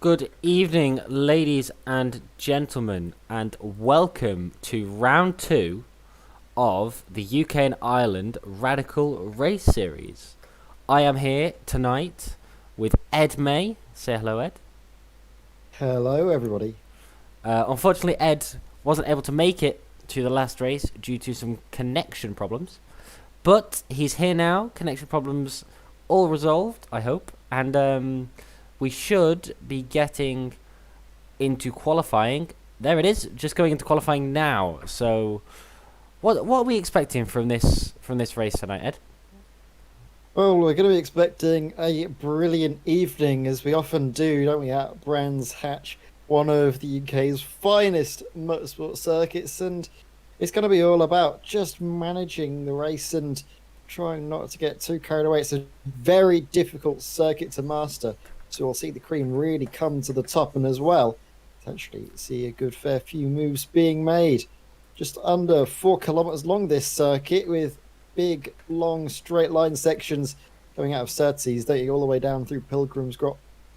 Good evening, ladies and gentlemen, and welcome to round two of the UK and Ireland Radical Race Series. I am here tonight with Ed May. Say hello, Ed. Hello, everybody. Unfortunately, Ed wasn't able to make it to the last race due to some connection problems, but he's here now. Connection problems all resolved, I hope, and we should be getting into qualifying. There it is, just going into qualifying now. So, what are we expecting from this race tonight, Ed? Well, we're going to be expecting a brilliant evening, as we often do, don't we, at Brands Hatch, one of the UK's finest motorsport circuits, and it's going to be all about just managing the race and trying not to get too carried away. It's a very difficult circuit to master, so we'll see the cream really come to the top, and as well, potentially see a good fair few moves being made. Just under 4 kilometers long, this circuit, with big, long, straight line sections coming out of Surtees, dating all the way down through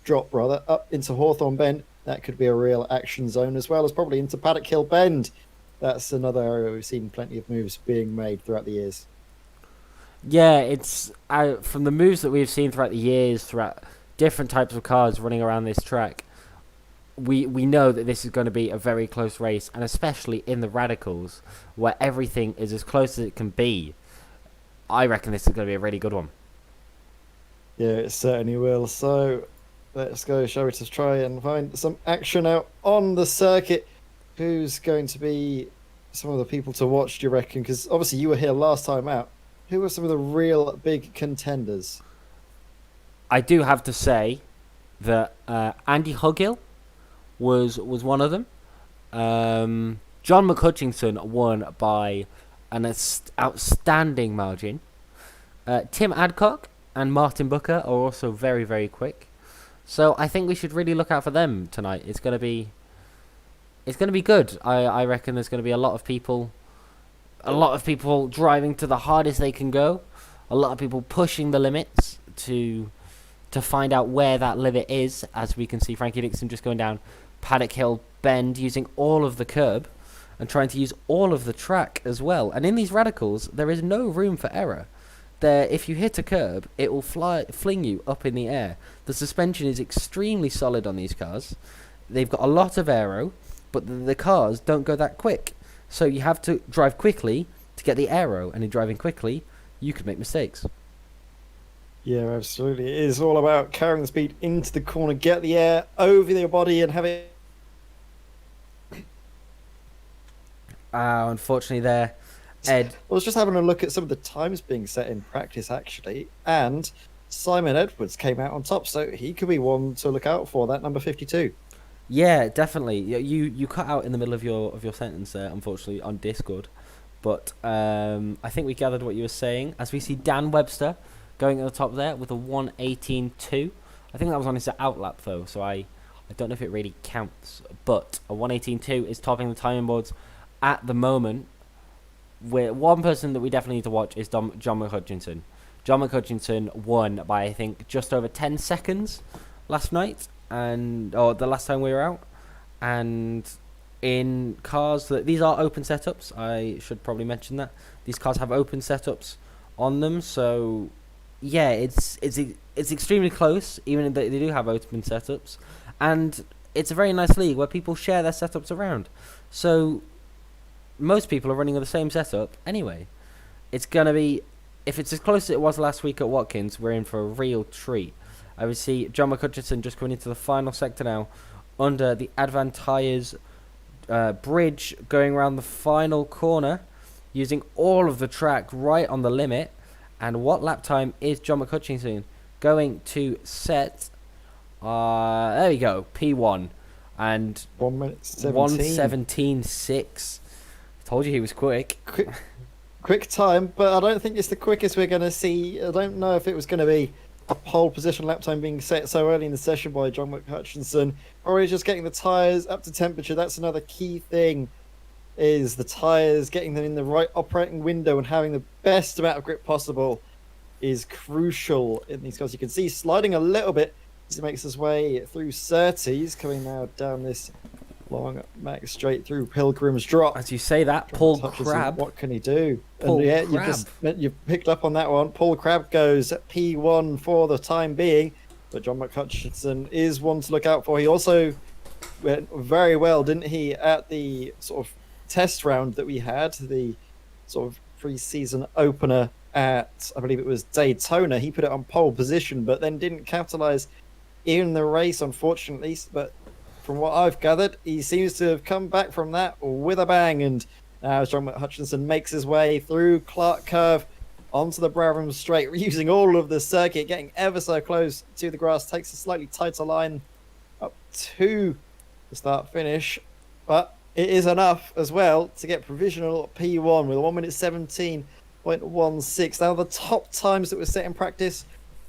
Drop, rather, up into Hawthorne Bend. That could be a real action zone, as well as probably into Paddock Hill Bend. That's another area we've seen plenty of moves being made throughout the years. Yeah, it's from the moves that we've seen throughout the years, throughout different types of cars running around this track. We know that this is going to be a very close race, and especially in the radicals, where everything is as close as it can be. I reckon this is going to be a really good one. Yeah, it certainly will. So let's go, shall we, to try and find some action out on the circuit. Who's going to be some of the people to watch, do you reckon? Because obviously you were here last time out. Who are some of the real big contenders? I do have to say that Andy Huggill was one of them. John McHutchinson won by an outstanding margin. Tim Adcock and Martin Booker are also very, very quick. So I think we should really look out for them tonight. It's going to be good. I reckon there's going to be a lot of people driving to the hardest they can go. A lot of people pushing the limits to find out where that limit is. As we can see, Frankie Dixon just going down Paddock Hill Bend, using all of the curb and trying to use all of the track as well. And in these radicals, there is no room for error. There, if you hit a curb, it will fling you up in the air. The suspension is extremely solid on these cars. They've got a lot of aero, but the cars don't go that quick. So you have to drive quickly to get the aero, and in driving quickly, you could make mistakes. Yeah, absolutely. It is all about carrying the speed into the corner, get the air over your body, and have it. Unfortunately, there, Ed. I was just having a look at some of the times being set in practice, actually, and Simon Edwards came out on top, so he could be one to look out for. That number 52. Yeah, definitely. You cut out in the middle of your sentence there, unfortunately, on Discord. But I think we gathered what you were saying. As we see Dan Webster going at the top there with a 1:18.2. I think that was on his outlap though, so I don't know if it really counts. But a 1:18.2 is topping the timing boards at the moment. One person that we definitely need to watch is John McHutchinson. John McHutchinson won by, I think, just over 10 seconds last night, or the last time we were out. And in cars these are open setups. I should probably mention that these cars have open setups on them. So yeah, it's extremely close, even if they do have open setups, and it's a very nice league where people share their setups around. So most people are running with the same setup anyway. It's gonna be, if it's as close as it was last week at Watkins, we're in for a real treat. I would see John McHutchinson just going into the final sector now, under the Advan Tyres bridge, going around the final corner, using all of the track right on the limit. And what lap time is John McHutchinson going to set? There we go, P1. And 1:17. 1:17.6. Told you he was quick. Quick time, but I don't think it's the quickest we're going to see. I don't know if it was going to be a pole position lap time being set so early in the session by John McHutchinson, or he's just getting the tyres up to temperature. That's another key thing, is the tyres, getting them in the right operating window and having the best amount of grip possible is crucial in these cars. You can see sliding a little bit He makes his way through Surtees, coming now down this long max straight through Pilgrim's Drop. As you say that, John Paul Hutchinson, Crabb. what can he do? Paul And yeah, Crabb. you've picked up on that one. Paul Crabb goes P1 for the time being, but John McHutchinson is one to look out for. He also went very well, didn't he, at the sort of test round that we had, the sort of pre-season opener at, I believe it was Daytona. He put it on pole position, but then didn't capitalize in the race, unfortunately. But from what I've gathered, he seems to have come back from that with a bang. And now John Hutchinson makes his way through Clark Curve onto the Brabham Straight, using all of the circuit, getting ever so close to the grass, takes a slightly tighter line up to the start finish. But it is enough as well to get provisional P1 with a 1 minute 17.16. Now, the top times that were set in practice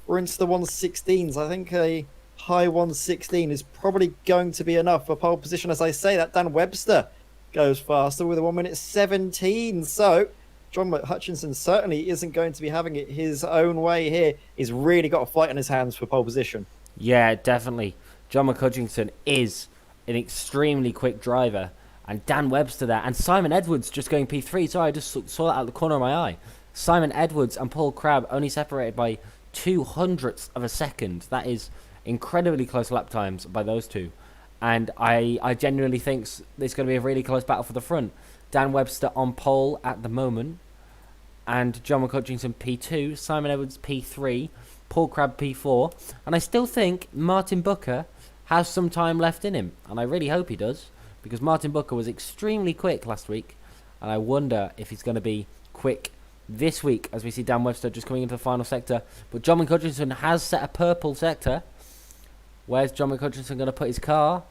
were into the 116s. I think a high 116 is probably going to be enough for pole position. As I say, that Dan Webster goes faster with a 1 minute 17. So John Hutchinson certainly isn't going to be having it his own way here. He's really got a fight on his hands for pole position. Yeah, definitely. John McHutchinson is an extremely quick driver. And Dan Webster there. And Simon Edwards just going P3. Sorry, I just saw that out of the corner of my eye. Simon Edwards and Paul Crabb only separated by 0.02 of a second. That is incredibly close lap times by those two. And I genuinely think it's going to be a really close battle for the front. Dan Webster on pole at the moment. And John McHutchinson P2. Simon Edwards P3. Paul Crabb P4. And I still think Martin Booker has some time left in him. And I really hope he does. Because Martin Booker was extremely quick last week. And I wonder if he's going to be quick this week as we see Dan Webster just coming into the final sector. But John McHutchinson has set a purple sector. Where's John McHutchinson going to put his car?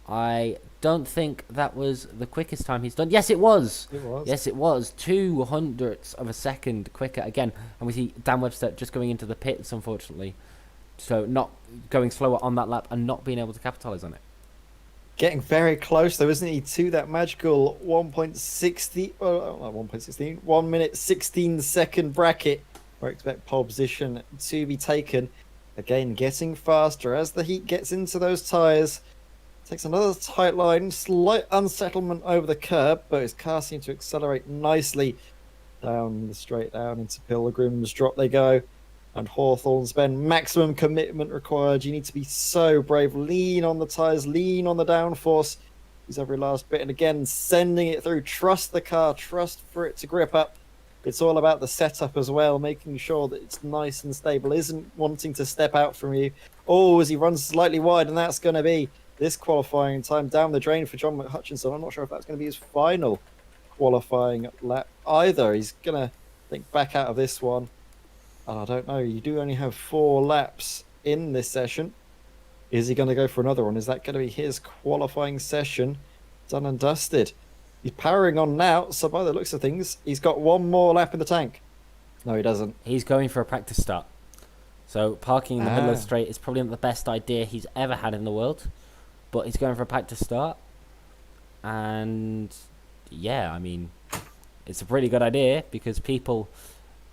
I don't think that was the quickest time he's done. Yes, it was. It was. Yes, it was. 0.02 of a second quicker again. And we see Dan Webster just going into the pits, unfortunately. So not going slower on that lap and not being able to capitalise on it. Getting very close, though, isn't he, to that magical 1.60, well, not 1.16, 1 minute 16 second bracket where I expect pole position to be taken. Again, getting faster as the heat gets into those tyres. Takes another tight line, slight unsettlement over the curb, but his car seems to accelerate nicely down the straight down into Pilgrim's Drop they go. And Hawthorne's Bend, maximum commitment required. You need to be so brave. Lean on the tyres, lean on the downforce. Use every last bit. And again, sending it through. Trust the car, trust for it to grip up. It's all about the setup as well, making sure that it's nice and stable. Isn't wanting to step out from you. Oh, as he runs slightly wide, and that's going to be this qualifying time down the drain for John McHutchinson. I'm not sure if that's going to be his final qualifying lap either. He's going to think back out of this one. And I don't know, you do only have 4 laps in this session. Is he going to go for another one? Is that going to be his qualifying session done and dusted? He's powering on now, so by the looks of things, he's got 1 more lap in the tank. No, he doesn't. He's going for a practice start. So parking in the middle of the straight is probably not the best idea he's ever had in the world. But he's going for a practice start. And yeah, I mean, it's a pretty good idea because people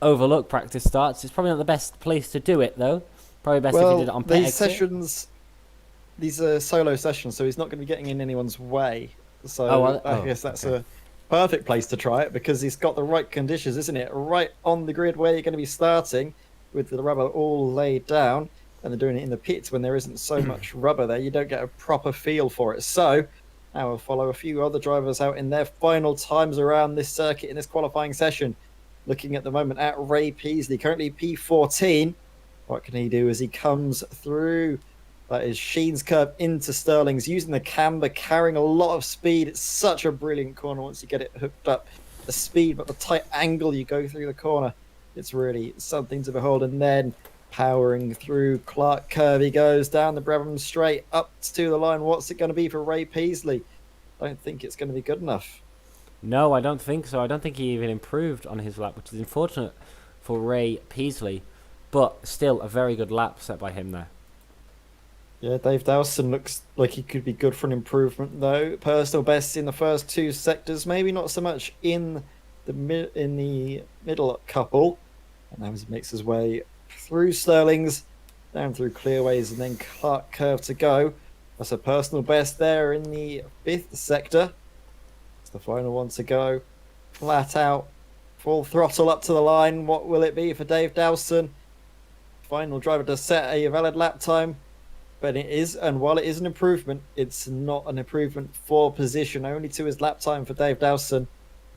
overlook practice starts. It's probably not the best place to do it, though. Probably best if you did it on pit exit. These are solo sessions, so he's not going to be getting in anyone's way. So I guess that's a perfect place to try it because he's got the right conditions, isn't it? Right on the grid where you're going to be starting with the rubber all laid down, and they're doing it in the pits when there isn't so much rubber there. You don't get a proper feel for it. So now we'll follow a few other drivers out in their final times around this circuit in this qualifying session. Looking at the moment at Ray Peasley, currently P14. What can he do as he comes through? That is Sheen's curve into Sterling's, using the camber, carrying a lot of speed. It's such a brilliant corner once you get it hooked up. The speed, but the tight angle you go through the corner. It's really something to behold. And then powering through Clark Curve, he goes down the Brabham Straight up to the line. What's it going to be for Ray Peasley? I don't think it's going to be good enough. No, I don't think so. I don't think he even improved on his lap, which is unfortunate for Ray Peasley. But still a very good lap set by him there. Yeah, Dave Dowson looks like he could be good for an improvement, though. Personal best in the first 2 sectors, maybe not so much in the middle couple. And now as he makes his way through Sterling's, down through clearways, and then Clark curve to go. That's a personal best there in the 5th sector. It's the final one to go. Flat out, full throttle up to the line. What will it be for Dave Dowson? Final driver to set a valid lap time, but it is, and while it is an improvement, it's not an improvement for position, only to his lap time for Dave Dowson.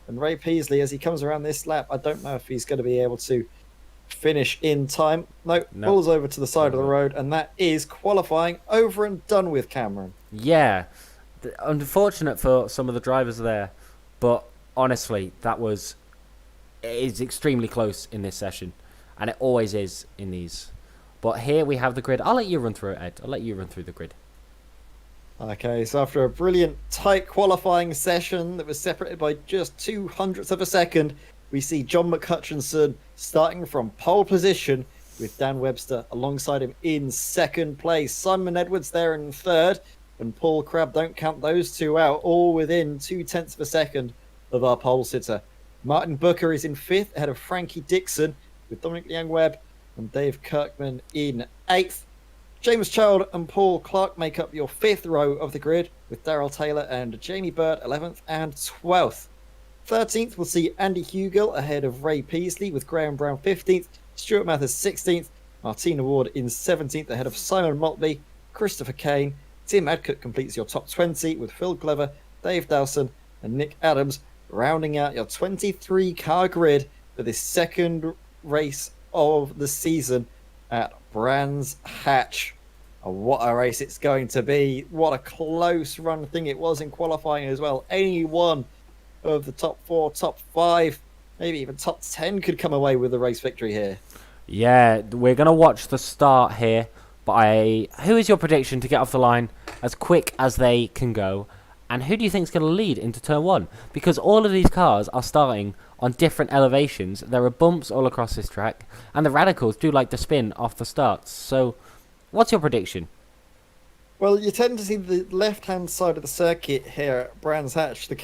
And Ray Peasley, as he comes around this lap, I don't know if he's going to be able to finish in time. No, pulls over to the side of the road, and that is qualifying over and done with, Cameron. Yeah, unfortunate for some of the drivers there, but honestly, it is extremely close in this session, and it always is in these. But here we have the grid. I'll let you run through it, Ed. I'll let you run through the grid. Okay, so after a brilliant tight qualifying session that was separated by just 0.02 of a second, we see John McHutchinson starting from pole position with Dan Webster alongside him in second place. Simon Edwards there in third, and Paul Crabb, don't count those two out, all within 0.2 of a second of our pole sitter. Martin Booker is in fifth, ahead of Frankie Dixon, with Dominic Liang-Webb and Dave Kirkman in 8th. James Child and Paul Clark make up your 5th row of the grid, with Darrell Taylor and Jamie Bird 11th and 12th. 13th, we'll see Andy Hugill ahead of Ray Peasley, with Graham Brown 15th, Stuart Mathers 16th, Martina Ward in 17th ahead of Simon Maltby, Christopher Kane. Tim Adcock completes your top 20, with Phil Glover, Dave Dowson and Nick Adams rounding out your 23-car grid for this second race of the season at Brands Hatch. What a race it's going to be. What a close run thing it was in qualifying as well. Any one of the top 4, top 5, maybe even top 10 could come away with a race victory here. Yeah, we're going to watch the start here. But who is your prediction to get off the line as quick as they can go? And who do you think is going to lead into turn 1? Because all of these cars are starting on different elevations. There are bumps all across this track, and the radicals do like to spin off the starts. So, what's your prediction? Well, you tend to see the left-hand side of the circuit here at Brands Hatch, to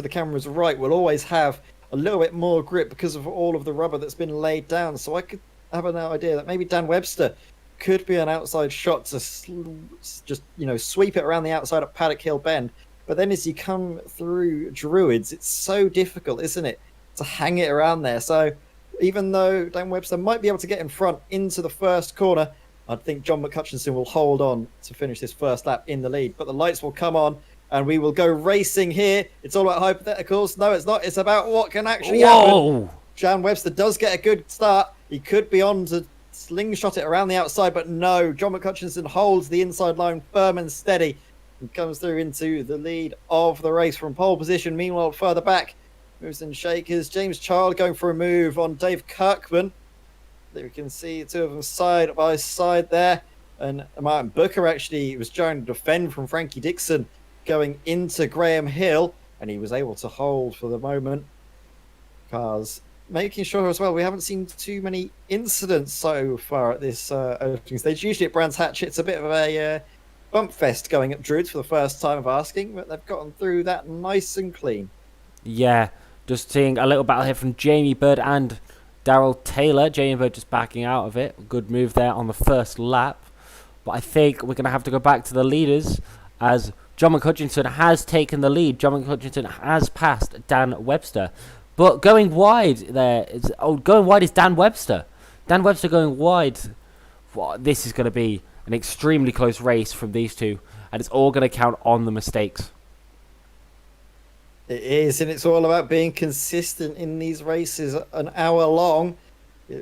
the camera's right, will always have a little bit more grip because of all of the rubber that's been laid down. So I could have an idea that maybe Dan Webster could be an outside shot to just, sweep it around the outside at Paddock Hill Bend. But then as you come through Druids, it's so difficult, isn't it, to hang it around there. So even though Dan Webster might be able to get in front into the first corner, I think John McHutchinson will hold on to finish this first lap in the lead. But the lights will come on, and we will go racing here. It's all about hypotheticals. No, it's not. It's about what can actually happen. John Webster does get a good start. He could be on to slingshot it around the outside, but no. John McHutchinson holds the inside line firm and steady and comes through into the lead of the race from pole position. Meanwhile, further back, moves and shakers. James Child going for a move on Dave Kirkman. There we can see the two of them side by side there. And Martin Booker actually was trying to defend from Frankie Dixon going into Graham Hill, and he was able to hold for the moment. Cars making sure as well, we haven't seen too many incidents so far at this opening stage. Usually at Brands Hatch, it's a bit of a bump fest going at Druids for the first time of asking, but they've gotten through that nice and clean. Yeah, just seeing a little battle here from Jamie Bird and Darrell Taylor. Jamie Bird just backing out of it. Good move there on the first lap. But I think we're going to have to go back to the leaders as John McHutchinson has taken the lead. John McHutchinson has passed Dan Webster. But going wide there is Dan Webster. Dan Webster going wide. Well, this is going to be an extremely close race from these two, and it's all going to count on the mistakes. It is, and it's all about being consistent in these races an hour long.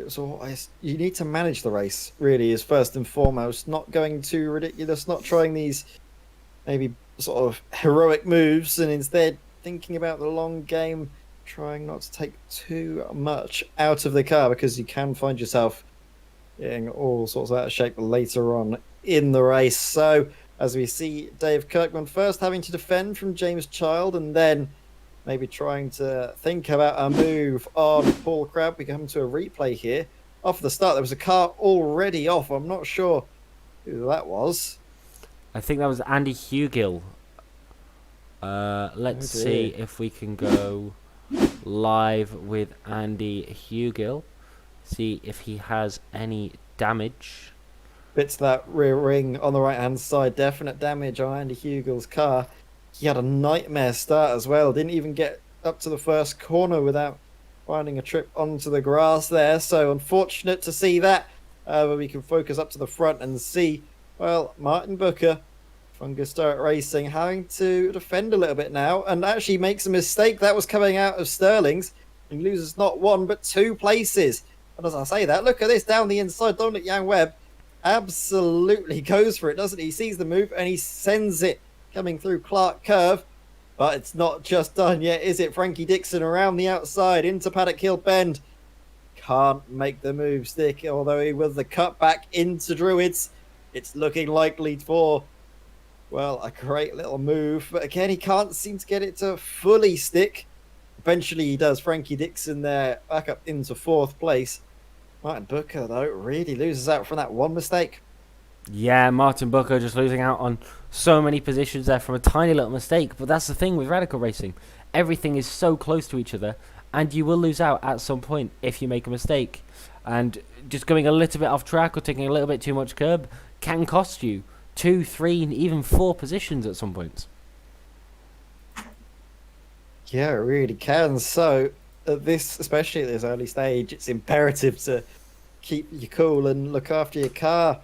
So you need to manage the race, really, is first and foremost. Not going too ridiculous, not trying these maybe sort of heroic moves, and instead thinking about the long game, trying not to take too much out of the car, because you can find yourself getting all sorts of out of shape later on in the race. So as we see Dave Kirkman first having to defend from James Child, and then maybe trying to think about a move on Paul Crabb. We come to a replay here. Off the start, there was a car already off. I'm not sure who that was. I think that was Andy Hugill. Let's see if we can go live with Andy Hugill. See if he has any damage. bits of that rear ring on the right hand side. Definite damage on Andy Hugel's car. He had a nightmare start as well. Didn't even get up to the first corner without finding a trip onto the grass there. So unfortunate to see that. But we can focus up to the front and see, well, Martin Booker from Historic Racing having to defend a little bit now and actually makes a mistake. That was coming out of Sterling's. He loses not one, but 2 places. And as I say that, look at this down the inside. Dominic Young-Webb absolutely goes for it, doesn't he? He sees the move and he sends it coming through Clark Curve. But it's not just done yet, is it? Frankie Dixon around the outside into Paddock Hill Bend. Can't make the move stick, although he was the cut back into Druids. It's looking likely for, well, a great little move. But again, he can't seem to get it to fully stick. Eventually he does. Frankie Dixon there back up into 4th place. Martin Booker, though, really loses out from that one mistake. Yeah, Martin Booker just losing out on so many positions there from a tiny little mistake. But that's the thing with Radical Racing. Everything is so close to each other, and you will lose out at some point if you make a mistake. And just going a little bit off track or taking a little bit too much curb can cost you 2, 3, and even 4 positions at some points. Yeah, it really can. So, especially at this early stage, it's imperative to keep your cool and look after your car.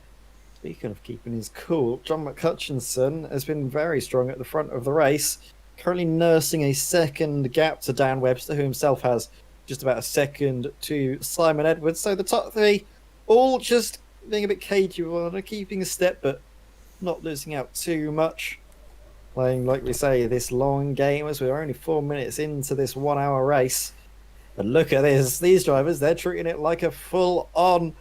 Speaking of keeping his cool, John McCutcheon has been very strong at the front of the race, currently nursing a second gap to Dan Webster, who himself has just about a second to Simon Edwards. So the top 3 all just being a bit cagey, keeping a step, but not losing out too much. Playing, like we say, this long game as we're only 4 minutes into this 1 hour race. But look at this. These drivers, they're treating it like a full-on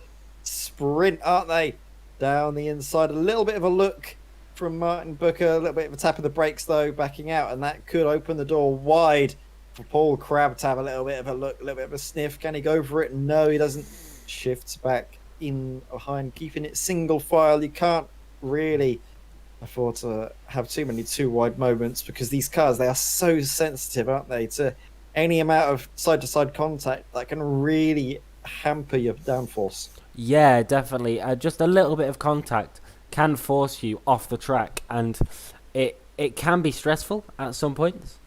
sprint, aren't they? Down the inside. A little bit of a look from Martin Booker. A little bit of a tap of the brakes, though, backing out. And that could open the door wide for Paul Crabb to have a little bit of a look, a little bit of a sniff. Can he go for it? No, he doesn't. Shifts back in behind, keeping it single file. You can't really afford to have too many too wide moments because these cars, they are so sensitive, aren't they, to any amount of side-to-side contact that can really hamper your downforce. Yeah, definitely. Just a little bit of contact can force you off the track, and it can be stressful at some points,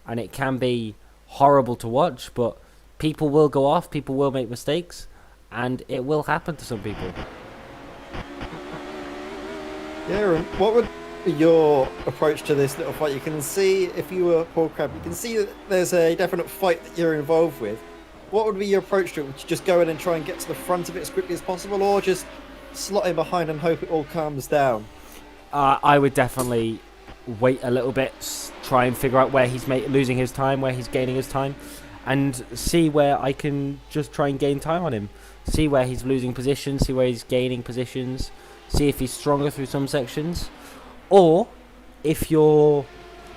and it can be horrible to watch, but people will go off, people will make mistakes, and it will happen to some people. Yeah, Aaron, what would be your approach to this little fight? You can see, if you were Paul Crabb, you can see that there's a definite fight that you're involved with. What would be your approach to it? Would you just go in and try and get to the front of it as quickly as possible, or just slot in behind and hope it all calms down? I would definitely wait a little bit, try and figure out where he's losing his time, where he's gaining his time, and see where I can just try and gain time on him. See where he's losing positions, see where he's gaining positions, see if he's stronger through some sections. Or, if you're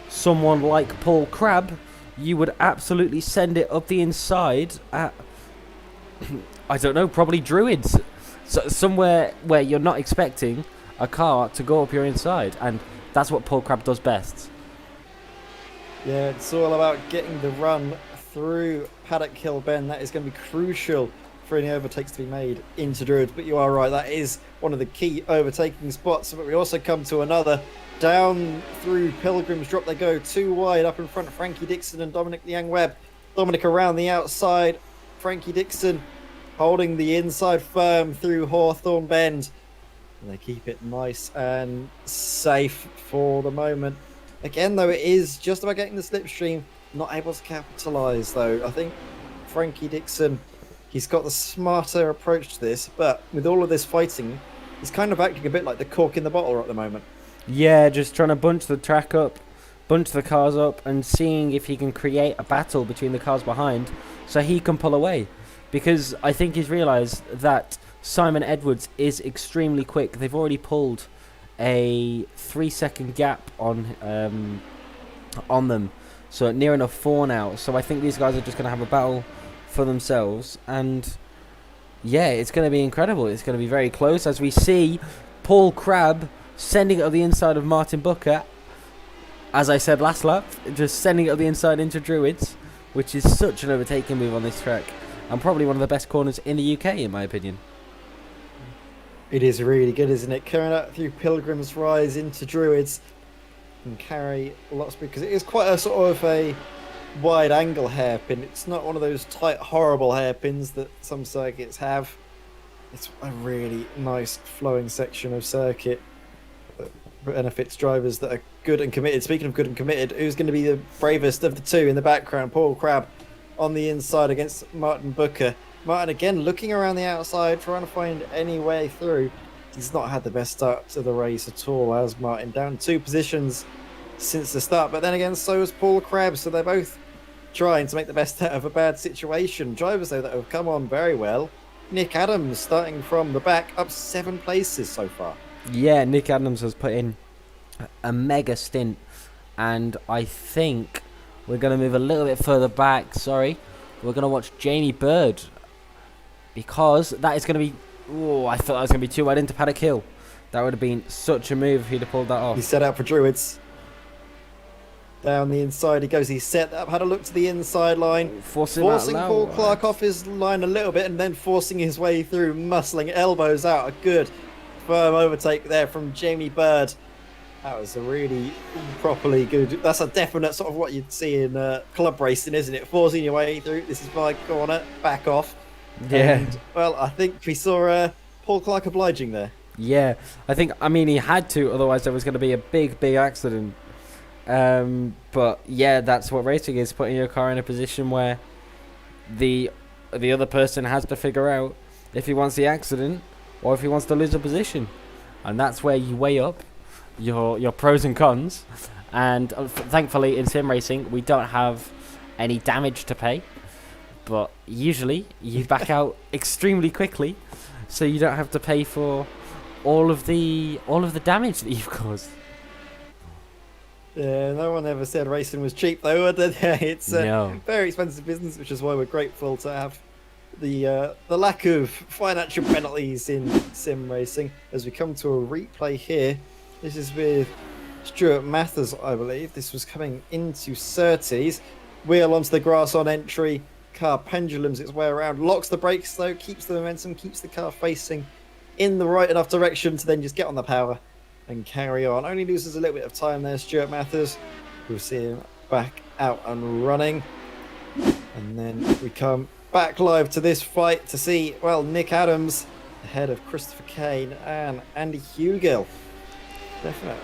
someone like Paul Crabb, you would absolutely send it up the inside at, I don't know, probably Druids. So somewhere where you're not expecting a car to go up your inside. And that's what Paul Crabb does best. Yeah, it's all about getting the run through Paddock Hill Bend. That is going to be crucial for any overtakes to be made into Druids. But you are right, that is one of the key overtaking spots. But we also come to another. Down through Pilgrim's Drop they go, 2 wide up in front of Frankie Dixon and Dominic Young-Webb. Dominic around the outside. Frankie Dixon holding the inside firm through Hawthorne Bend. And they keep it nice and safe for the moment. Again, though, it is just about getting the slipstream. Not able to capitalise, though. I think Frankie Dixon, he's got the smarter approach to this. But with all of this fighting, he's kind of acting a bit like the cork in the bottle at the moment. Yeah, just trying to bunch the track up, bunch the cars up, and seeing if he can create a battle between the cars behind so he can pull away. Because I think he's realised that Simon Edwards is extremely quick. They've already pulled a 3-second gap on them. So near enough 4 now. So I think these guys are just going to have a battle for themselves. And yeah, it's going to be incredible. It's going to be very close as we see Paul Crabb sending it up the inside of Martin Booker. As I said last lap, just sending it up the inside into Druids, which is such an overtaking move on this track. And probably one of the best corners in the UK, in my opinion. It is really good, isn't it? Coming out through Pilgrim's Rise into Druids and carry lots because it is quite a sort of a wide angle hairpin. It's not one of those tight, horrible hairpins that some circuits have. It's a really nice flowing section of circuit that benefits drivers that are good and committed. Speaking of good and committed, who's going to be the bravest of the two in the background? Paul Crabb on the inside against Martin Booker. Martin again looking around the outside, trying to find any way through. He's not had the best start to the race at all, as Martin down 2 positions since the start. But then again, so is Paul Crabb, so they're both trying to make the best out of a bad situation. Drivers, though, that have come on very well. Nick Adams starting from the back, up 7 places so far. Yeah, Nick Adams has put in a mega stint, and I think we're going to move a little bit further back. Sorry, we're going to watch Jamie Bird, because that is going to be... Oh, I thought that was going to be too wide into Paddock Hill. That would have been such a move if he'd have pulled that off. He set out for Druids. Down the inside he goes. He set up, had a look to the inside line. Forcing Paul Clark off his line a little bit and then forcing his way through, muscling elbows out. A good firm overtake there from Jamie Bird. That was a really properly good... That's a definite sort of what you'd see in club racing, isn't it? Forcing your way through. This is my corner. Back off. Yeah. And, well, I think we saw Paul Clark obliging there. Yeah. I mean, he had to, otherwise there was going to be a big accident. But yeah, that's what racing is, putting your car in a position where the other person has to figure out if he wants the accident or if he wants to lose a position. And that's where you weigh up your pros and cons. And thankfully in sim racing we don't have any damage to pay, but usually you back out extremely quickly, so you don't have to pay for all of the damage that you've caused. Yeah, no one ever said racing was cheap, though. It's a No. very expensive business, which is why we're grateful to have the lack of financial penalties in sim racing. As we come to a replay here, this is with Stuart Mathers, I believe. This was coming into Surtees. Wheel onto the grass on entry. Car pendulums its way around, locks the brakes though, keeps the momentum, keeps the car facing in the right enough direction to then just get on the power and carry on. Only loses a little bit of time there, Stuart Mathers. We'll see him back out and running. And then we come back live to this fight to see, well, Nick Adams ahead of Christopher Kane and Andy Hugill. Definite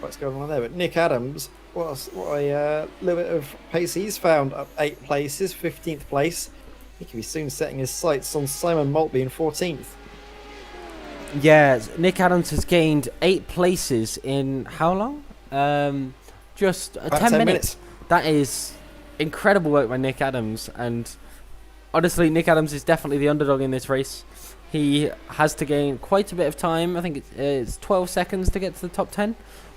what's going on there, but Nick Adams, what a little bit of pace he's found, up 8 places, 15th place. He could be soon setting his sights on Simon Maltby in 14th. Yeah, Nick Adams has gained 8 places in how long? Just 10 minutes. That is incredible work by Nick Adams, and honestly, Nick Adams is definitely the underdog in this race. He has to gain quite a bit of time. I think it's 12 seconds to get to the top 10.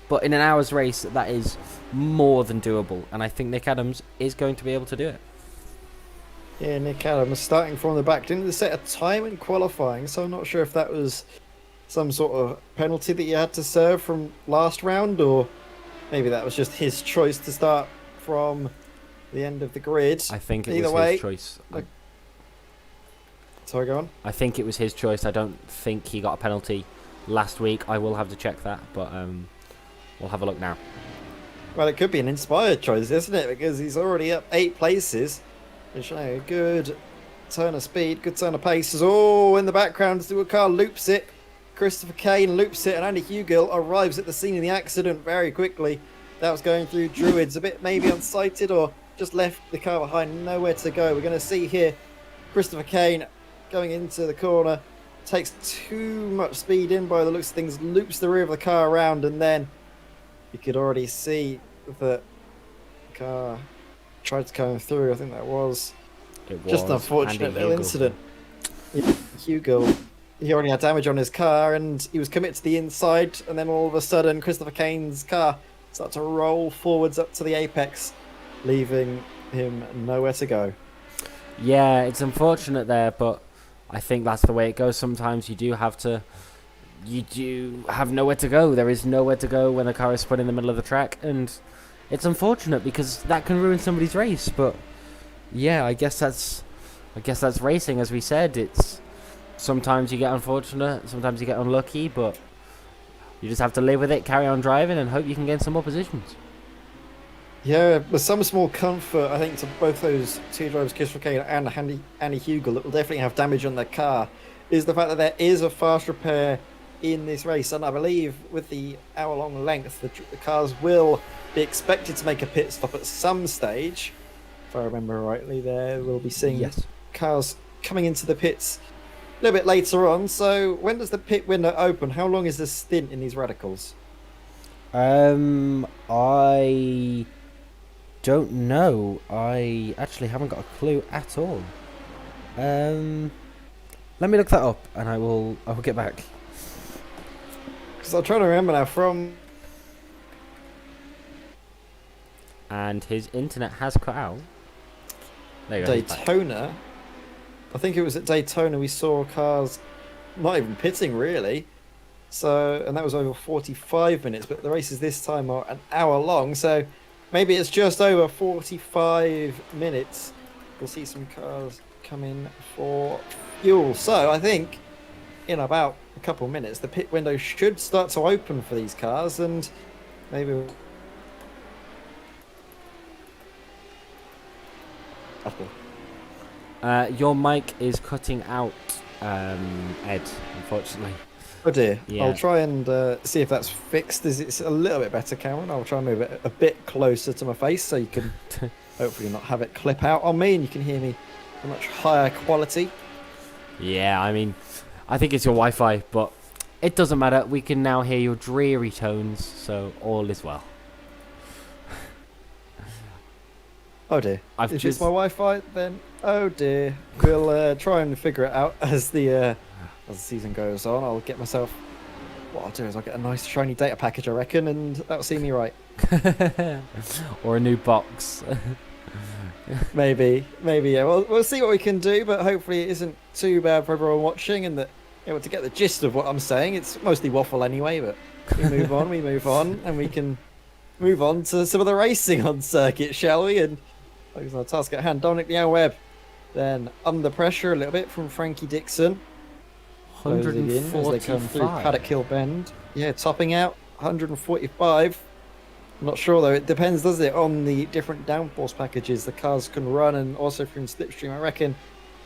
But in an hour's race, that is more than doable. And I think Nick Adams is going to be able to do it. Yeah, Nick Adams starting from the back. Didn't set a time in qualifying, so I'm not sure if that was some sort of penalty that you had to serve from last round, or maybe that was just his choice to start from the end of the grid. I think it Either was way, his choice. Sorry, go on. I think it was his choice. I don't think he got a penalty last week. I will have to check that, but we'll have a look now. Well, it could be an inspired choice, isn't it? Because he's already up 8 places. It's a good turn of speed, good turn of pace. Oh, in the background, the car loops it. Christopher Kane loops it, and Andy Hugill arrives at the scene of the accident very quickly. That was going through Druids, a bit maybe unsighted, or just left the car behind, nowhere to go. We're going to see here Christopher Kane going into the corner, takes too much speed in by the looks of things, loops the rear of the car around, and then you could already see that the car tried to come through. I think that was just an unfortunate little incident. Hugo, he already had damage on his car and he was committed to the inside, and then all of a sudden Christopher Kane's car started to roll forwards up to the apex, leaving him nowhere to go. Yeah, it's unfortunate there, but I think that's the way it goes. Sometimes you do have nowhere to go. There is nowhere to go when a car is spun in the middle of the track, and it's unfortunate because that can ruin somebody's race. But yeah, I guess that's racing. As we said, it's Sometimes you get unfortunate, sometimes you get unlucky, but you just have to live with it, carry on driving, and hope you can get some more positions. Yeah, with some small comfort, I think, to both those two drivers, Chris Ricciardo and Andy Hugel, that will definitely have damage on their car, is the fact that there is a fast repair in this race. And I believe with the hour-long length, the cars will be expected to make a pit stop at some stage. If I remember rightly, there we'll be seeing cars coming into the pits a little bit later on. So when does the pit window open? How long is the stint in these radicals? I don't know. I actually haven't got a clue at all. Let me look that up, and I will get back. Because I'm trying to remember now from. And his internet has cut out. There you go. Daytona. I think it was at Daytona we saw cars not even pitting really. So, and that was over 45 minutes, but the races this time are an hour long, so maybe it's just over 45 minutes. We'll see some cars come in for fuel. So I think in about a couple of minutes, the pit window should start to open for these cars, and maybe your mic is cutting out, Ed, unfortunately. Oh dear. Yeah. I'll try and see if that's fixed. Is it's a little bit better, Cameron? I'll try and move it a bit closer to my face so you can hopefully not have it clip out on me and you can hear me a much higher quality. Yeah, I mean, I think it's your Wi-Fi, but it doesn't matter. We can now hear your dreary tones, so all is well. Oh dear. If it's my Wi-Fi, then oh dear. We'll try and figure it out as the season goes on. I'll get myself. What I'll do is I'll get a nice shiny data package, I reckon, and that'll see me right. Or a new box. maybe, yeah. We'll see what we can do, but hopefully it isn't too bad for everyone watching, and that able to get the gist of what I'm saying. It's mostly waffle anyway, but we move on, and we can move on to some of the racing on circuit, shall we? And focus on the task at hand. Dominic Webb, then under pressure a little bit from Frankie Dixon. 145 as they come through Paddock Hill Bend. Yeah, topping out 145. I'm not sure though. It depends, does it, on the different downforce packages the cars can run, and also from slipstream. I reckon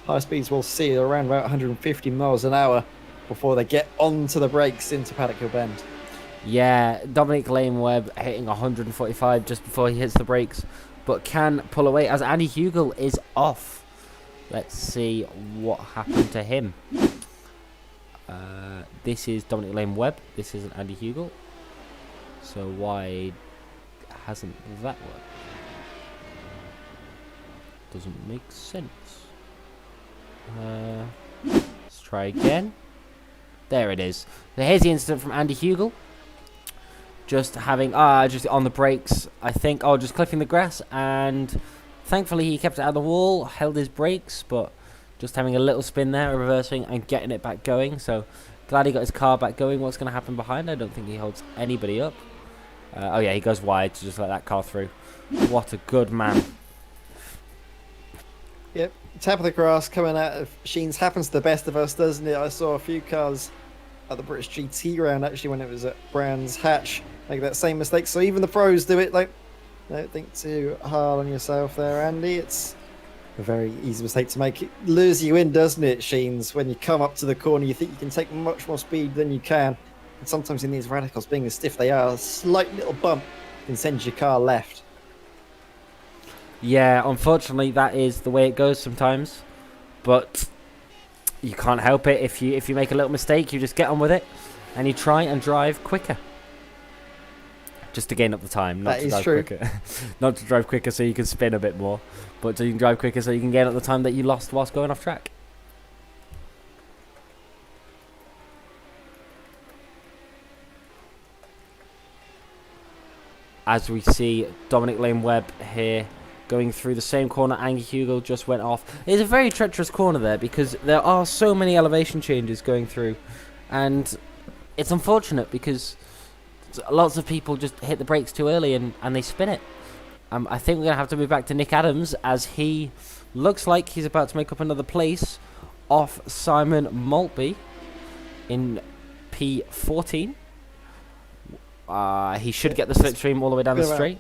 high speeds we'll see around about 150 miles an hour before they get onto the brakes into Paddock Hill Bend. Yeah, Dominic Webb hitting 145 just before he hits the brakes, but can pull away as Andy Hugel is off. Let's see what happened to him. This is Dominic Webb. This isn't Andy Hugel. So why hasn't that worked? Doesn't make sense. Let's try again. There it is. So here's the incident from Andy Hugel. Just having, just on the brakes, I think, just clipping the grass, and thankfully he kept it out of the wall, held his brakes, but just having a little spin there, reversing and getting it back going. So glad he got his car back going. What's going to happen behind? I don't think he holds anybody up. Oh yeah, he goes wide to just let that car through. What a good man. Yep, tap of the grass coming out of Sheens happens to the best of us, doesn't it? I saw a few cars at the British GT round actually when it was at Brands Hatch make that same mistake. So even the pros do it. Like, don't think too hard on yourself there, Andy. It's a very easy mistake to make. It lures you in, doesn't it, Sheens? When you come up to the corner, you think you can take much more speed than you can. And sometimes in these radicals, being as stiff they are, a slight little bump can send your car left. Yeah, unfortunately, that is the way it goes sometimes. But you can't help it. If you make a little mistake, you just get on with it, and you try and drive quicker. Just to gain up the time, not to drive quicker. Not to drive quicker so you can spin a bit more, but so you can drive quicker so you can gain up the time that you lost whilst going off track. As we see Dominic Webb here going through the same corner Andy Hugel just went off. It's a very treacherous corner there because there are so many elevation changes going through, and it's unfortunate because lots of people just hit the brakes too early and they spin it. I think we're going to have to move back to Nick Adams as he looks like he's about to make up another place off Simon Maltby in P14. He should get the slipstream all the way down the straight.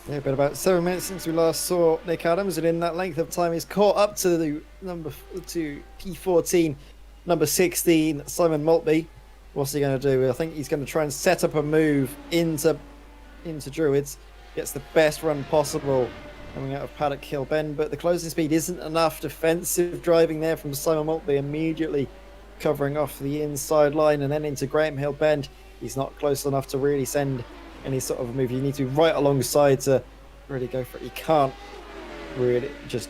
Yeah, been about 7 minutes since we last saw Nick Adams, and in that length of time, he's caught up to the to P14, number 16, Simon Maltby. What's he going to do? I think he's going to try and set up a move into Druids. Gets the best run possible coming out of Paddock Hill Bend, but the closing speed isn't enough. Defensive driving there from Simon Maltby, immediately covering off the inside line and then into Graham Hill Bend. He's not close enough to really send any sort of a move. You need to be right alongside to really go for it. You can't really just,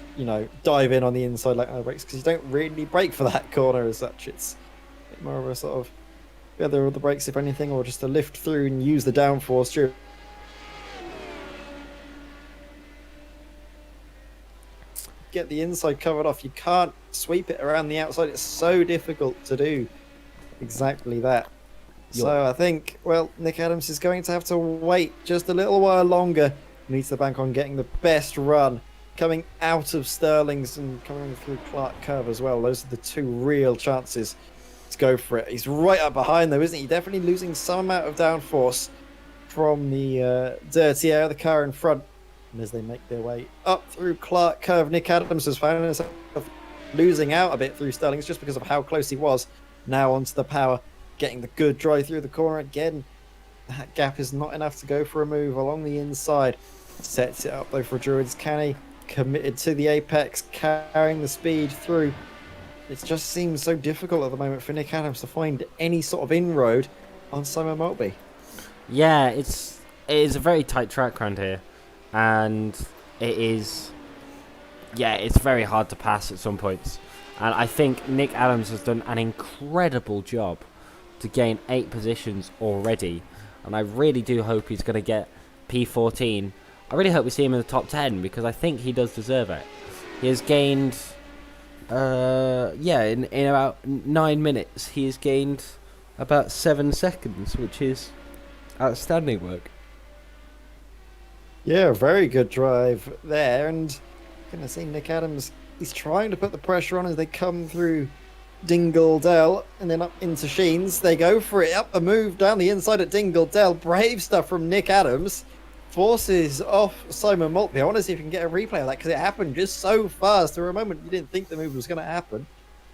dive in on the inside like no brakes, because you don't really brake for that corner as such. It's a bit more of a sort of feather of the brakes, if anything, or just to lift through and use the downforce through. Get the inside covered off. You can't sweep it around the outside. It's so difficult to do exactly that. So I think, Nick Adams is going to have to wait just a little while longer. He needs to bank on getting the best run coming out of Stirling's and coming through Clark Curve as well. Those are the two real chances to go for it. He's right up behind though, isn't he? Definitely losing some amount of downforce from the dirty air of the car in front. And as they make their way up through Clark Curve, Nick Adams has found himself losing out a bit through Stirling's just because of how close he was. Now onto the power. Getting the good drive through the corner again. That gap is not enough to go for a move along the inside. Sets it up though for Druids. Can he? Committed to the apex, carrying the speed through. It just seems so difficult at the moment for Nick Adams to find any sort of inroad on Simon Maltby. Yeah, it is a very tight track around here, and it's very hard to pass at some points. And I think Nick Adams has done an incredible job to gain 8 positions already, and I really do hope he's going to get P14. I really hope we see him in the top 10, because I think he does deserve it. He has gained in about 9 minutes he has gained about 7 seconds, which is outstanding work. Yeah, very good drive there, and going to see Nick Adams, he's trying to put the pressure on as they come through Dingle Dell and then up into Sheens. They go for it, up a move down the inside at Dingle Dell. Brave stuff from Nick Adams. Forces off Simon Maltby. I want to see if you can get a replay of that, because it happened just so fast. For a moment you didn't think the move was going to happen,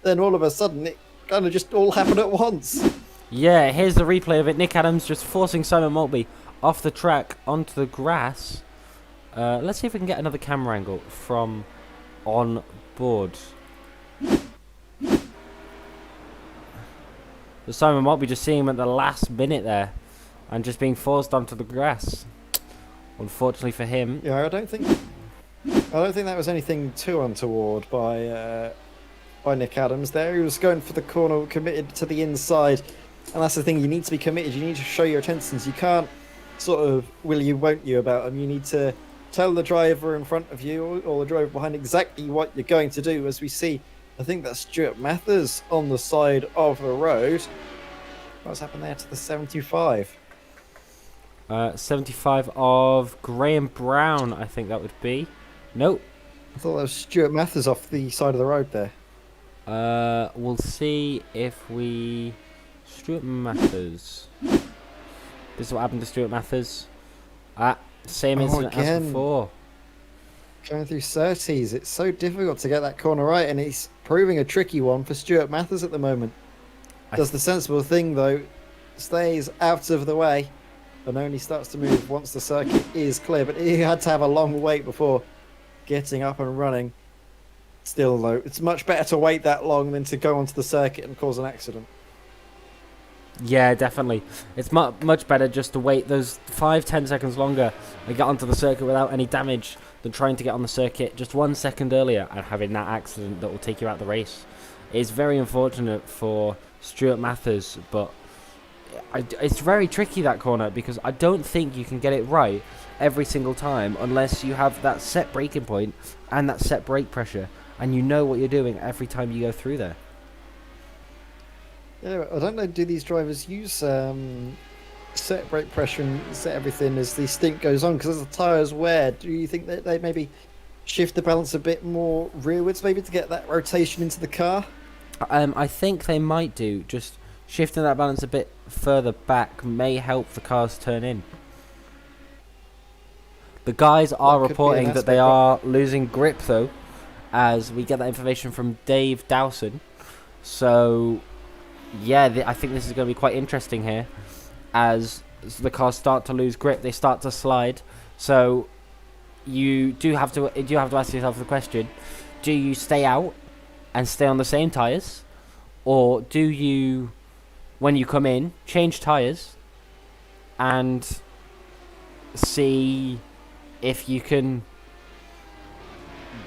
then all of a sudden it kind of just all happened at once. Yeah, here's the replay of it. Nick Adams just forcing Simon Maltby off the track onto the grass. Let's see if we can get another camera angle from on board. But Simon Maltby just seeing him at the last minute there and just being forced onto the grass. Unfortunately for him. Yeah, I don't think that was anything too untoward by Nick Adams there. He was going for the corner, committed to the inside. And that's the thing, you need to be committed. You need to show your intentions. You can't sort of will you, won't you about them. You need to tell the driver in front of you or the driver behind exactly what you're going to do. As we see, I think that's Stuart Mathers on the side of the road. What's happened there to the 75? 75 of Graham Brown, I think that would be. Nope. I thought that was Stuart Mathers off the side of the road there. We'll see if we... Stuart Mathers. This is what happened to Stuart Mathers. Same incident as before. Going through 30s, it's so difficult to get that corner right, and it's proving a tricky one for Stuart Mathers at the moment. Does the sensible thing though, stays out of the way, and only starts to move once the circuit is clear. But he had to have a long wait before getting up and running. Still though, it's much better to wait that long than to go onto the circuit and cause an accident. Yeah, definitely. It's much better just to wait those 5-10 seconds longer and get onto the circuit without any damage than trying to get on the circuit just 1 second earlier and having that accident that will take you out the race. It's very unfortunate for Stuart Mathers, but it's very tricky, that corner, because I don't think you can get it right every single time unless you have that set braking point and that set brake pressure, and you know what you're doing every time you go through there. Yeah, I don't know, do these drivers use set brake pressure and set everything as the stint goes on? Because as the tyres wear, do you think that they maybe shift the balance a bit more rearwards, maybe to get that rotation into the car? I think they might do. Just shifting that balance a bit further back may help the cars turn in. The guys are That could be an reporting that they aspect, are losing grip, though, as we get that information from Dave Dowson. So, yeah, I think this is going to be quite interesting here. As the cars start to lose grip, they start to slide. So, you do have to ask yourself the question: do you stay out and stay on the same tyres, or do you, when you come in, change tyres and see if you can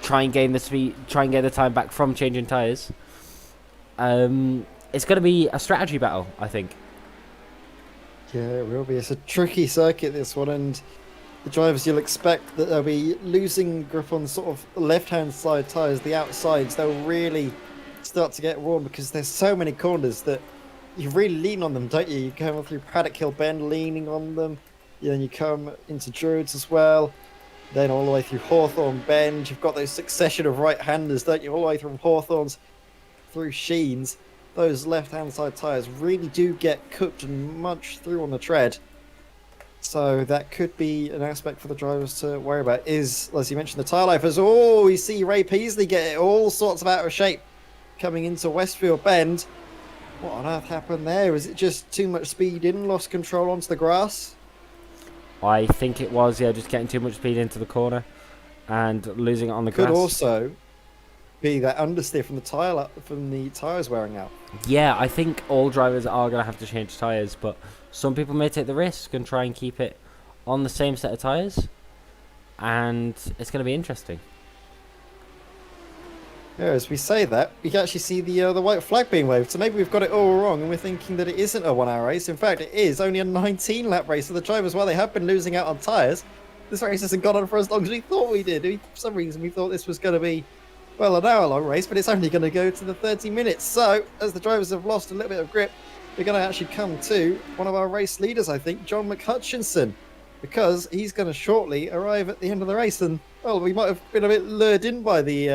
try and gain the speed, try and get the time back from changing tyres? It's going to be a strategy battle, I think. Yeah, it will be. It's a tricky circuit, this one, and the drivers, you'll expect that they'll be losing grip on sort of left-hand side tyres, the outsides. They'll really start to get worn because there's so many corners that you really lean on them, don't you? You come through Paddock Hill Bend leaning on them. Then you come into Druids as well. Then all the way through Hawthorne Bend. You've got those succession of right-handers, don't you? All the way from Hawthorns through Sheens. Those left-hand side tyres really do get cooked and munched through on the tread. So that could be an aspect for the drivers to worry about. Is, as you mentioned, the tyre lifers. Oh, we see Ray Peasley get all sorts of out of shape coming into Westfield Bend. What on earth happened there? Was it just too much speed in, lost control onto the grass? I think it was, yeah, just getting too much speed into the corner and losing it on the grass. Could also be that understeer from the tyres wearing out. Yeah, I think all drivers are going to have to change tyres, but some people may take the risk and try and keep it on the same set of tyres, and it's going to be interesting. Yeah, as we say that, we can actually see the white flag being waved, so maybe we've got it all wrong and we're thinking that it isn't a 1 hour race. In fact, it is only a 19 lap race, so the drivers, while they have been losing out on tyres, this race hasn't gone on for as long as we thought we did. For some reason we thought this was going to be, well, an hour long race, but it's only going to go to the 30 minutes. So, as the drivers have lost a little bit of grip, we're going to actually come to one of our race leaders, I think, John McHutchinson, because he's going to shortly arrive at the end of the race. And, well, we might have been a bit lured in by the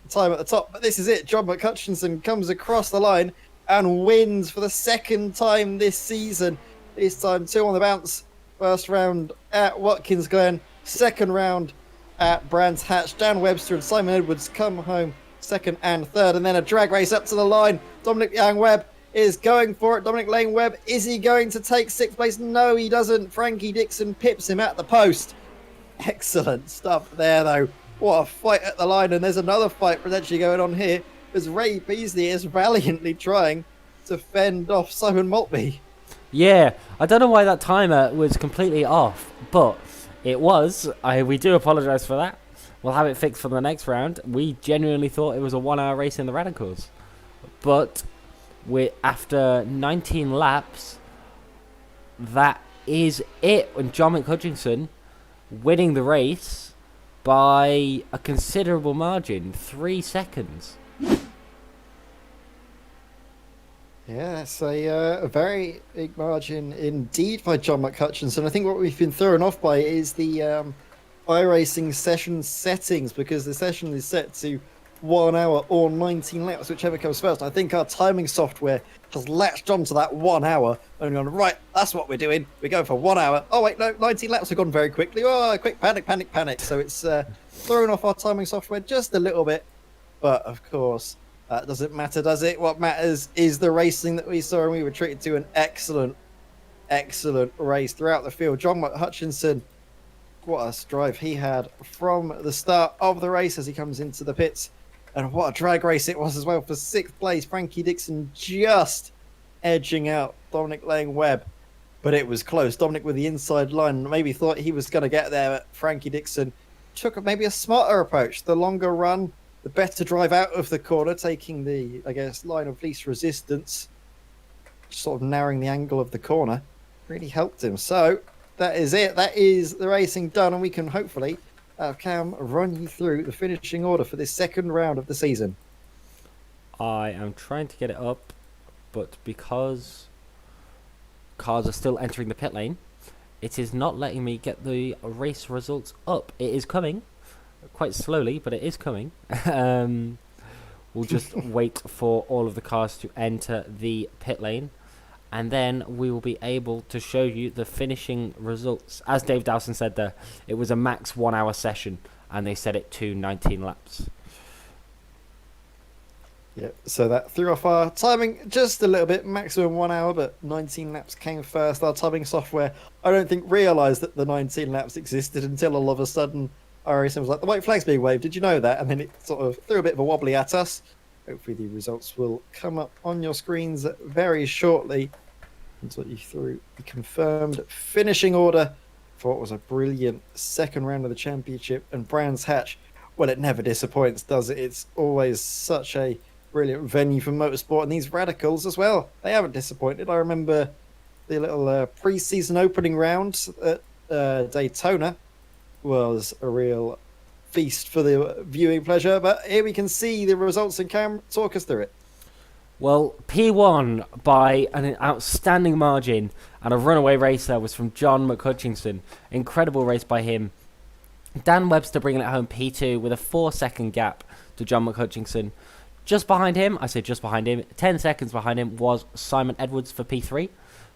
time at the top, but this is it. John McHutchinson comes across the line and wins for the second time this season. This time 2 on the bounce. First round at Watkins Glen, second round at Brands Hatch. Dan Webster and Simon Edwards come home second and third, and then a drag race up to the line. Dominic Young Webb is going for it. Dominic Lane Webb, is he going to take 6th place? No, he doesn't. Frankie Dixon pips him at the post. Excellent stuff there, though. What a fight at the line, and there's another fight potentially going on here as Ray Beasley is valiantly trying to fend off Simon Maltby. Yeah, I don't know why that timer was completely off, but it was. We do apologise for that. We'll have it fixed for the next round. We genuinely thought it was a 1 hour race in the Radicals, but after 19 laps, that is it. And John McHutchinson winning the race by a considerable margin, 3 seconds. Yeah, that's a very big margin indeed by John McHutchinson. I think what we've been thrown off by is the iRacing session settings, because the session is set to 1 hour or 19 laps, whichever comes first. I think our timing software has latched onto that 1 hour and gone, right, that's what we're doing. We're going for 1 hour. Oh, wait, no, 19 laps have gone very quickly. Oh, quick, panic. So it's thrown off our timing software just a little bit. But, of course, that doesn't matter, does it? What matters is the racing that we saw, and we were treated to an excellent race throughout the field. John Hutchinson, what a drive he had from the start of the race as he comes into the pits. And what a drag race it was as well for 6th place. Frankie Dixon just edging out Dominic Lane Webb. But it was close. Dominic with the inside line. Maybe thought he was going to get there, but Frankie Dixon took maybe a smarter approach. The longer run, the better drive out of the corner, taking the, I guess, line of least resistance, sort of narrowing the angle of the corner, really helped him. So that is it. That is the racing done, and we can hopefully have Cam run you through the finishing order for this second round of the season. I am trying to get it up, but because cars are still entering the pit lane, it is not letting me get the race results up. It is coming, quite slowly, but it is coming. We'll just wait for all of the cars to enter the pit lane, and then we will be able to show you the finishing results. As Dave Dowson said there, it was a max 1 hour session, and they set it to 19 laps. Yeah, so that threw off our timing just a little bit, maximum 1 hour, but 19 laps came first. Our timing software, I don't think, realised that the 19 laps existed until all of a sudden our racing was like, the white flag's being waved, did you know that? And then it sort of threw a bit of a wobbly at us. Hopefully the results will come up on your screens very shortly. And talk you through the confirmed finishing order for what was a brilliant second round of the championship. And Brands Hatch, well, it never disappoints, does it? It's always such a brilliant venue for motorsport, and these radicals as well, they haven't disappointed. I remember the little pre-season opening round at Daytona was a real feast for the viewing pleasure, but here we can see the results, and Cam, talk us through it. Well, P1 by an outstanding margin, and a runaway race there was from John McHutchinson. Incredible race by him. Dan Webster bringing it home P2 with a 4-second gap to John McHutchinson. Just behind him, 10 seconds behind him was Simon Edwards for P3.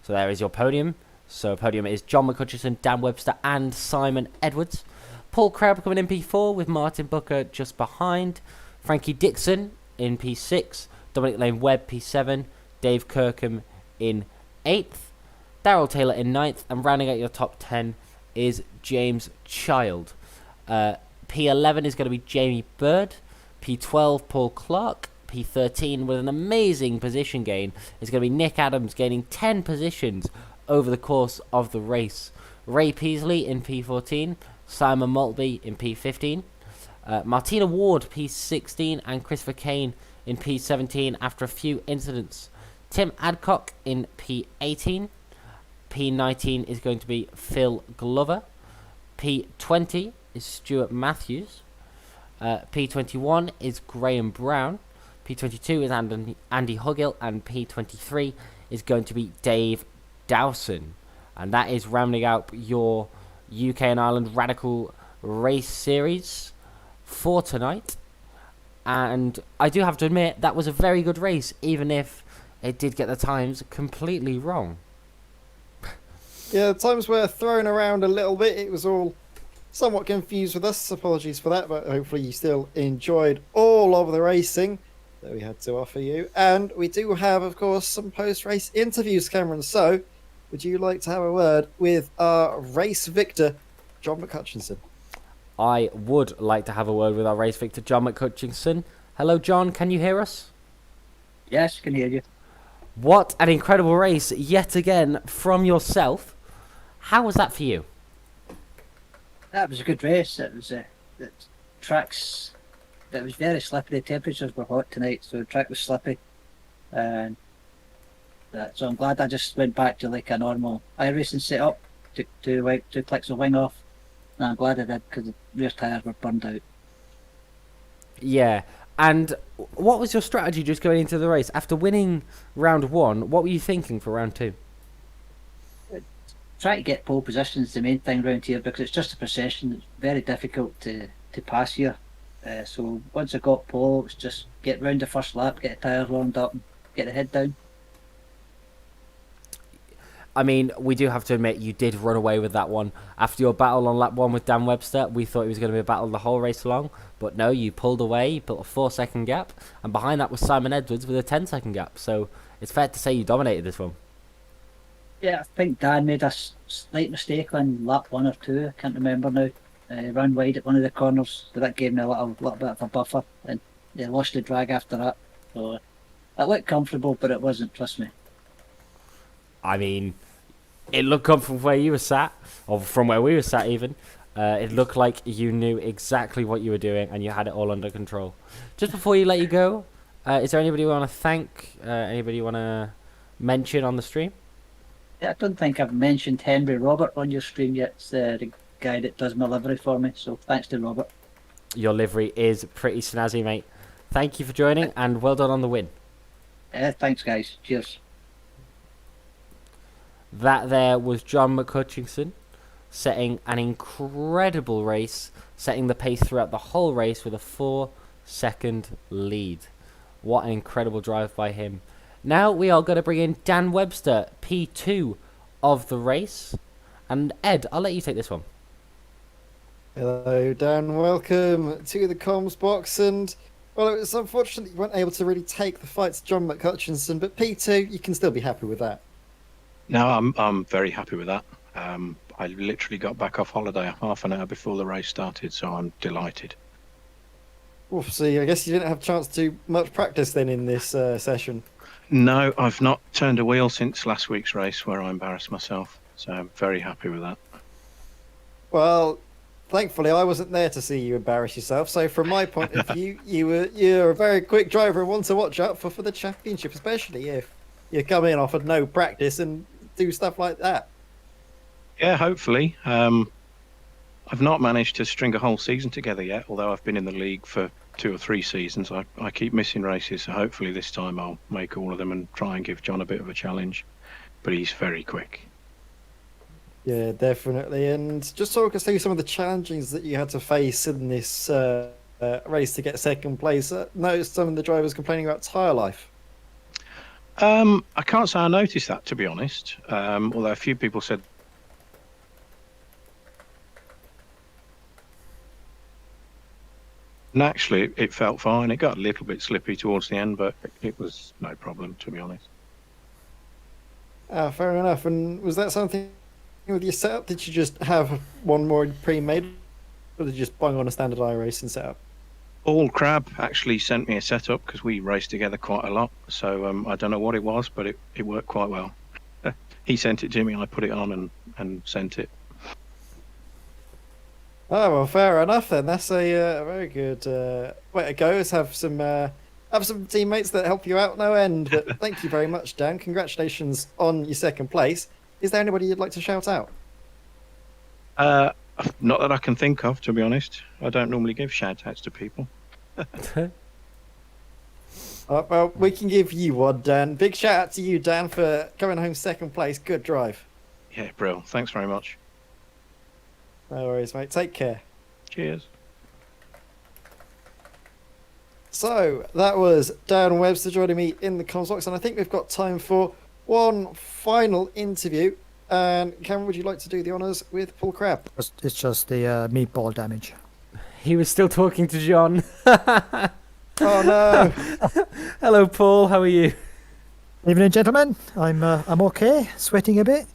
So there is your podium. So podium is John McHutchinson, Dan Webster and Simon Edwards. Paul Crabb coming in P4 with Martin Booker just behind. Frankie Dixon in P6. Dominic Lane Webb P7. Dave Kirkham in 8th. Darrell Taylor in 9th. And rounding out your top 10 is James Child. P11 is going to be Jamie Bird. P12, Paul Clark. P13, with an amazing position gain, is going to be Nick Adams, gaining 10 positions over the course of the race. Ray Peasley in P14, Simon Maltby in P15, Martina Ward P16, and Christopher Kane in P17 after a few incidents. Tim Adcock in P18. P19 is going to be Phil Glover. P20 is Stuart Matthews. P21 is Graham Brown. P22 is Andy Hugill. And P23 is going to be Dave Dowson. And that is rounding out your UK and Ireland Radical Race Series for tonight. And I do have to admit, that was a very good race, even if it did get the times completely wrong. Yeah, the times were thrown around a little bit. It was all somewhat confused with us. Apologies for that, but hopefully you still enjoyed all of the racing that we had to offer you. And we do have, of course, some post-race interviews, Cameron. So, would you like to have a word with our race victor, John McHutchinson? I would like to have a word with our race victor, John McHutchinson. Hello, John. Can you hear us? Yes, can hear you. What an incredible race yet again from yourself. How was that for you? That was a good race. It was tracks. It was very slippy. The temperatures were hot tonight, so the track was slippy, and so I'm glad I just went back to like a normal iRacing setup. Took two clicks of wing off, and I'm glad I did because the rear tyres were burned out. Yeah, and what was your strategy just going into the race after winning round one? What were you thinking for round two? Try to get pole position is the main thing around here because it's just a procession. It's very difficult to pass here. So once I got pole, it's just get round the first lap, get the tyres warmed up, and get the head down. I mean, we do have to admit you did run away with that one. After your battle on lap 1 with Dan Webster, we thought it was going to be a battle the whole race along. But no, you pulled away, you built a 4-second gap. And behind that was Simon Edwards with a 10-second gap. So it's fair to say you dominated this one. Yeah, I think Dan made a slight mistake on lap 1 or 2. I can't remember now. Ran wide at one of the corners, so that gave me a little bit of a buffer, and they lost the drag after that. So it looked comfortable, but it wasn't. Trust me. I mean, it looked comfortable from where you were sat, or from where we were sat even. It looked like you knew exactly what you were doing, and you had it all under control. Just before you let you go, is there anybody you want to thank? Anybody you want to mention on the stream? Yeah, I don't think I've mentioned Henry Robert on your stream yet. It's the guy that does my livery for me, so thanks to Robert. Your livery is pretty snazzy, mate. Thank you for joining, and well done on the win. Thanks, guys. Cheers. That there was John McHutchinson setting an incredible race, setting the pace throughout the whole race with a 4-second lead. What an incredible drive by him. Now we are going to bring in Dan Webster, P2 of the race. And Ed, I'll let you take this one. Hello, Dan. Welcome to the comms box. And, well, it was unfortunate you weren't able to really take the fight to John McHutchinson, but P2, you can still be happy with that. No, I'm very happy with that. I literally got back off holiday half an hour before the race started, so I'm delighted. Well, see, I guess you didn't have a chance to do much practice then in this session. No, I've not turned a wheel since last week's race where I embarrassed myself, so I'm very happy with that. Well, thankfully I wasn't there to see you embarrass yourself, so from my point of view, you're a very quick driver and one to watch out for the championship, especially if you come in off of no practice and do stuff like that. Yeah, hopefully. I've not managed to string a whole season together yet, although I've been in the league for 2 or 3 seasons. I keep missing races, so hopefully this time I'll make all of them and try and give John a bit of a challenge. But he's very quick. Yeah, definitely. And just talk us through some of the challenges that you had to face in this race to get second place. Noticed some of the drivers complaining about tyre life. I can't say I noticed that, to be honest. Although a few people said and actually it felt fine. It got a little bit slippy towards the end, but it was no problem, to be honest. Fair enough. And was that something with your setup? Did you just have one more pre-made, or did you just bung on a standard iRacing setup? Paul Crabb actually sent me a setup because we raced together quite a lot. So I don't know what it was, but it worked quite well. He sent it to me, I put it on and sent it. Oh, well, fair enough then. That's a very good way to go. Is have some teammates that help you out no end. But thank you very much, Dan. Congratulations on your second place. Is there anybody you'd like to shout out? Not that I can think of, to be honest. I don't normally give shout-outs to people. Well, we can give you one, Dan. Big shout out to you, Dan, for coming home second place. Good drive. Yeah, Brill. Thanks very much. No worries, mate. Take care. Cheers. So that was Dan Webster joining me in the comms box, and I think we've got time for one final interview. And Cameron, would you like to do the honours with Paul Crabb? It's just the meatball damage. He was still talking to John. Oh no! Hello, Paul. How are you? Evening, gentlemen. I'm okay. Sweating a bit.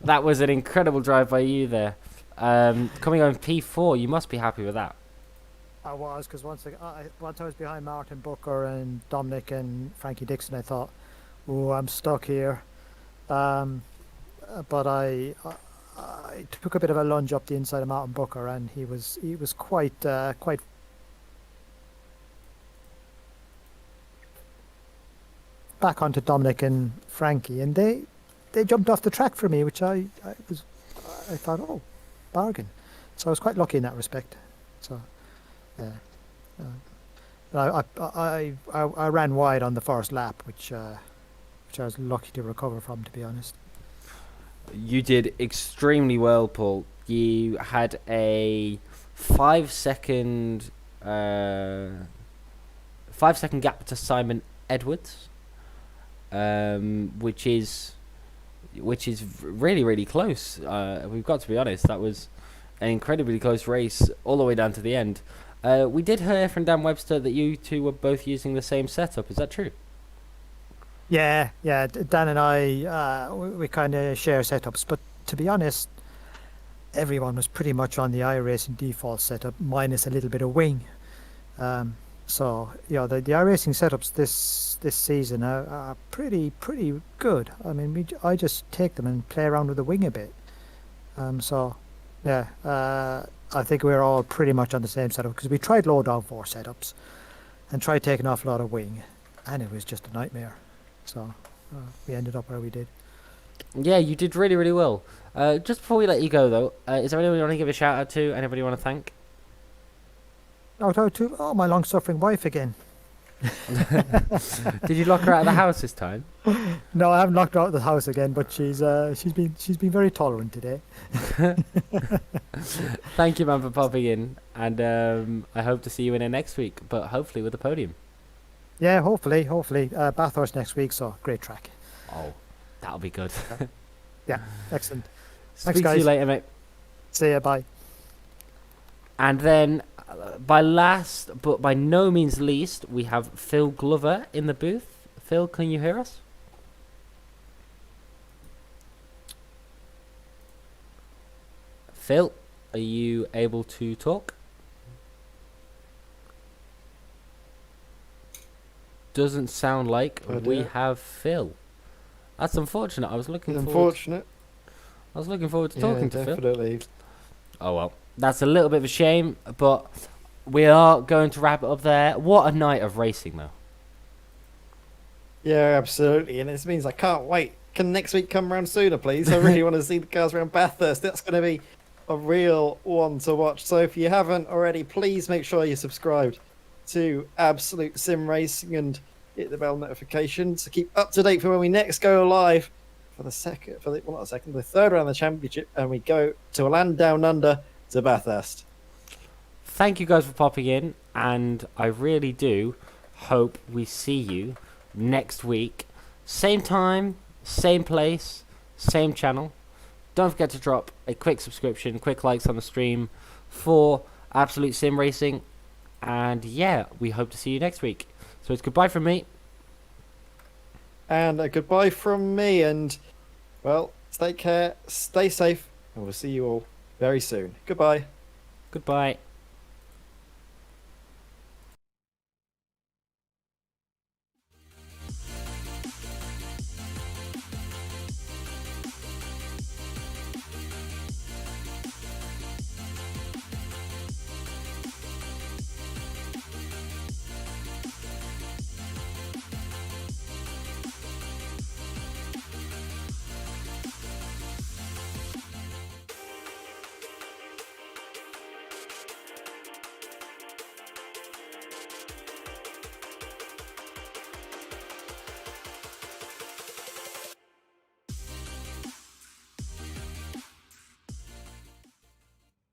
That was an incredible drive by you there. Coming on P4, you must be happy with that. I was, because once I was behind Martin Booker and Dominic and Frankie Dixon, I thought, "Oh, I'm stuck here." But I took a bit of a lunge up the inside of Martin Booker, and he was quite back onto Dominic and Frankie, and they jumped off the track for me, which I thought, oh, bargain. So I was quite lucky in that respect. So yeah, I ran wide on the first lap, which I was lucky to recover from, to be honest. You did extremely well, Paul. You had a 5-second gap to Simon Edwards, which is really, really close. We've got to be honest. That was an incredibly close race all the way down to the end. We did hear from Dan Webster that you two were both using the same setup. Is that true? Yeah. Dan and I, we kind of share setups, but to be honest, everyone was pretty much on the iRacing default setup, minus a little bit of wing. So yeah, the iRacing setups this season are pretty good. I mean, I just take them and play around with the wing a bit. So yeah, I think we're all pretty much on the same setup, because we tried low downforce setups and tried taking off a lot of wing, and it was just a nightmare. So we ended up where we did. Yeah, you did really, really well. Just before we let you go, though, is there anyone you want to give a shout out to? Anybody you want to thank? Out to my long-suffering wife again. Did you lock her out of the house this time? No, I haven't locked her out of the house again, but she's been very tolerant today. Thank you, man, for popping in, and I hope to see you in it next week, but hopefully with a podium. Yeah, hopefully. Bathurst next week, so great track. Oh, that'll be good. Yeah, excellent. Speak to guys. you later, mate. See ya, bye. And then, by last, but by no means least, we have Phil Glover in the booth. Phil, can you hear us? Phil, are you able to talk? Doesn't sound like Oh, we dear. have Phil. That's unfortunate. I was looking forward. Unfortunate. I was looking forward to Yeah, talking to Phil. definitely. Oh well, that's a little bit of a shame, but we are going to wrap it up there. What a night of racing, though. Yeah, absolutely. And this means I can't wait. Can next week come around sooner, please? I really want to see the cars around Bathurst. That's going to be a real one to watch. So if you haven't already, please make sure you're subscribed to Absolute Sim Racing and hit the bell notification to keep up to date for when we next go live for the third round of the championship, and we go to a land down under to Bathurst. Thank you guys for popping in, and I really do hope we see you next week. Same time, same place, same channel. Don't forget to drop a quick subscription, quick likes on the stream for Absolute Sim Racing. And yeah, we hope to see you next week. So it's goodbye from me. And a goodbye from me, and well, take care, stay safe, and we'll see you all very soon. Goodbye. Goodbye.